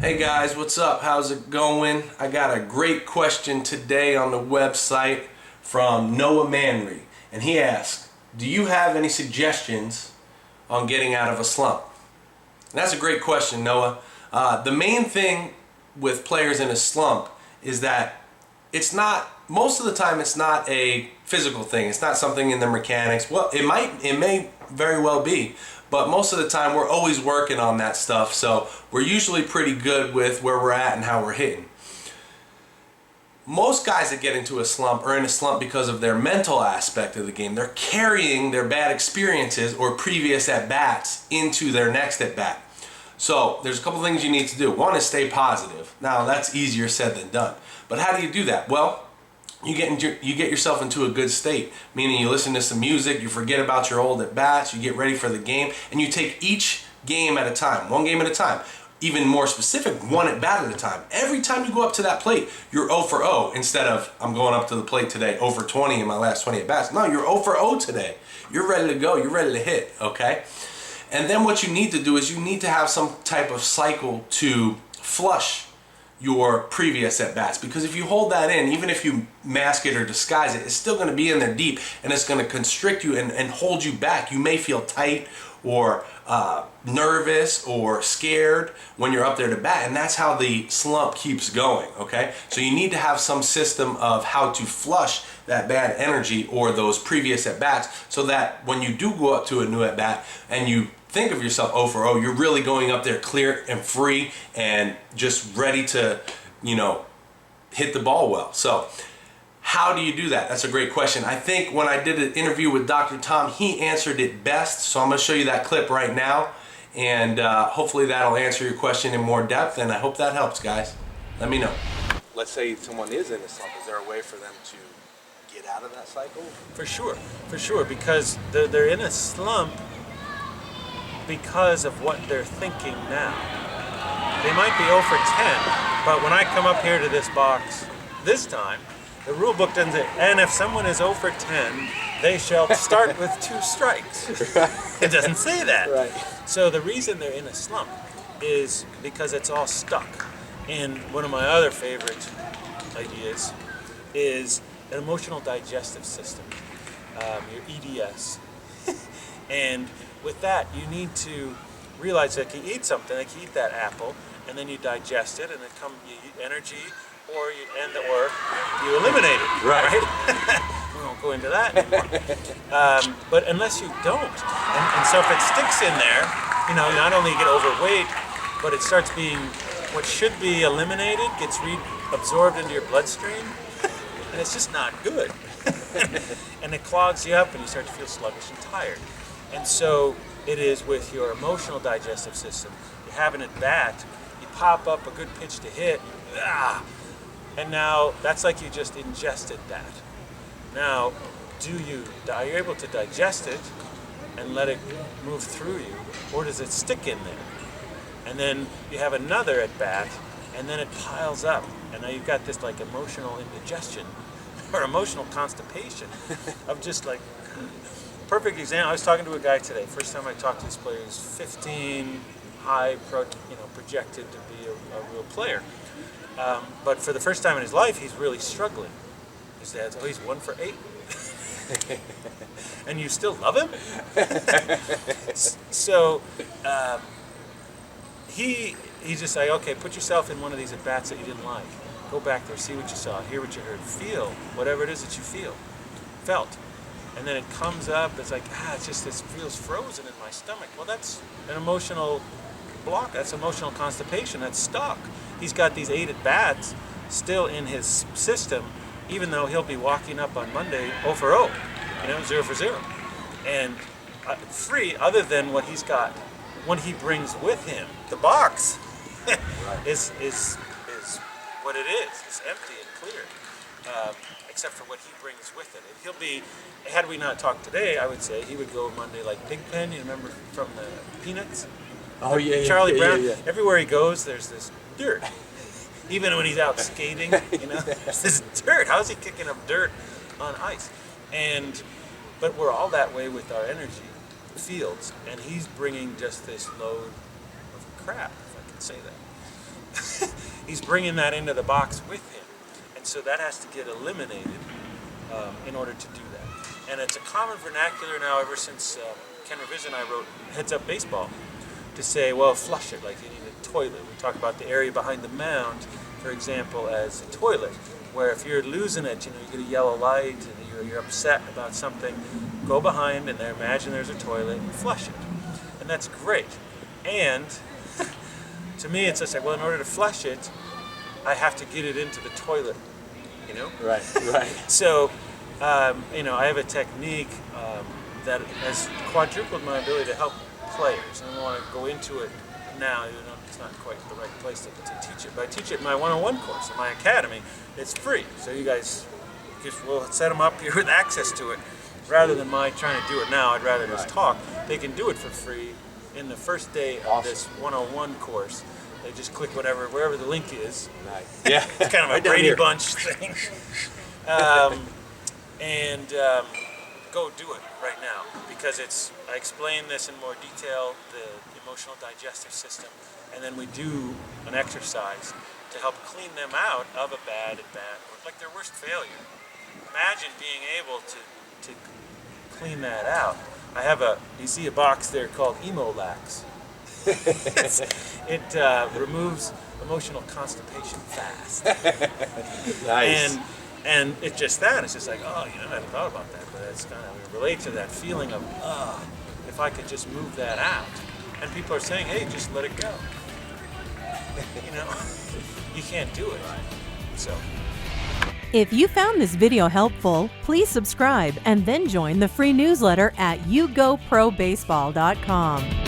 Hey guys, what's up? How's it going? I got a great question today on the website from Noah Manry, and he asked, do you have any suggestions on getting out of a slump? And that's a great question, Noah. The main thing with players in a slump is that most of the time it's not a physical thing. It's not something in their mechanics. Well, it may very well be, but most of the time we're always working on that stuff, so we're usually pretty good with where we're at and how we're hitting. Most guys that get into a slump are in a slump because of their mental aspect of the game. They're carrying their bad experiences or previous at-bats into their next at-bat. So there's a couple things you need to do. One is stay positive. Now that's easier said than done. But how do you do that? Well, you get yourself into a good state, meaning you listen to some music, you forget about your old at-bats, you get ready for the game, and you take each game at a time, one game at a time. Even more specific, one at-bat at a time. Every time you go up to that plate, you're 0 for 0 instead of, I'm going up to the plate today 0 for 20 in my last 20 at-bats. No, you're 0 for 0 today. You're ready to go, you're ready to hit, okay? And then what you need to do is you need to have some type of cycle to flush your previous at-bats, because if you hold that in, even if you mask it or disguise it, it's still going to be in there deep, and it's going to constrict you and hold you back. You may feel tight or nervous or scared when you're up there to bat, and that's how the slump keeps going, okay? So you need to have some system of how to flush that bad energy or those previous at-bats, so that when you do go up to a new at-bat and you think of yourself 0 for 0, you're really going up there clear and free and just ready to, hit the ball well. So how do you do that? That's a great question. I think when I did an interview with Dr. Tom, he answered it best. So I'm going to show you that clip right now, and hopefully that'll answer your question in more depth, and I hope that helps, guys. Let me know. Let's say someone is in a slump. Is there a way for them to get out of that cycle? For sure, because they're in a slump because of what they're thinking now. They might be 0 for 10, but when I come up here to this box this time, the rule book doesn't say, and if someone is 0 for 10, they shall start with 2 strikes. It doesn't say that. Right. So the reason they're in a slump is because it's all stuck. And one of my other favorite ideas is an emotional digestive system, your EDS. And with that, you need to realize that you eat something, like you eat that apple, and then you digest it, and you eat energy, or you eliminate it. Right? We won't go into that anymore. But unless you don't, and so if it sticks in there, not only you get overweight, but it starts being what should be eliminated, gets reabsorbed into your bloodstream, and it's just not good. And it clogs you up, and you start to feel sluggish and tired. And so it is with your emotional digestive system. You have an at-bat, you pop up a good pitch to hit, and now that's like you just ingested that. Now, are you able to digest it and let it move through you, or does it stick in there? And then you have another at-bat, and then it piles up, and now you've got this like emotional indigestion or emotional constipation of just like. Perfect example. I was talking to a guy today. First time I talked to this player, he was 15, projected to be a real player. But for the first time in his life, he's really struggling. His dad's, he's 1 for 8. And you still love him? So he's just like, okay, put yourself in one of these at-bats that you didn't like. Go back there, see what you saw, hear what you heard, feel whatever it is that you felt. And then it comes up, it's like, this feels frozen in my stomach. Well, that's an emotional block, that's emotional constipation, that's stuck. He's got these 8 at-bats still in his system, even though he'll be walking up on Monday 0 for 0, 0 for 0. And free, other than what he's got, what he brings with him. The box is what it is. It's empty and clear. Except for what he brings with it. And he'll be, had we not talked today, I would say he would go Monday like Pigpen, you remember from the Peanuts? Oh yeah, Charlie Brown. Yeah. Everywhere he goes, there's this dirt. Even when he's out skating, there's this dirt. How is he kicking up dirt on ice? But we're all that way with our energy fields, and he's bringing just this load of crap, if I can say that. he's bringing that into the box with him. And so that has to get eliminated in order to do that. And it's a common vernacular now ever since Ken Revision and I wrote Heads Up Baseball to say, well, flush it like you need a toilet. We talk about the area behind the mound, for example, as a toilet, where if you're losing it, you get a yellow light and you're upset about something, go behind and imagine there's a toilet and flush it. And that's great. And to me, it's just like, well, in order to flush it, I have to get it into the toilet, Right. So, I have a technique that has quadrupled my ability to help players. And I don't want to go into it now, it's not quite the right place to teach it, but I teach it in my one-on-one course in my academy. It's free, so you guys, we'll set them up here with access to it. Rather than my trying to do it now, I'd rather just talk. They can do it for free in the first day of this one-on-one course. They just click wherever the link is. Nice. Yeah. It's kind of a Brady Bunch thing. Go do it right now, because I explain this in more detail, the emotional digestive system, and then we do an exercise to help clean them out of a bad like their worst failure. Imagine being able to clean that out. I have you see a box there called Emolax. It removes emotional constipation fast. Nice. And it's just that. It's just like, I hadn't thought about that, but it's kind of relate to that feeling of, if I could just move that out. And people are saying, hey, just let it go. You can't do it. So. If you found this video helpful, please subscribe and then join the free newsletter at yougoprobaseball.com.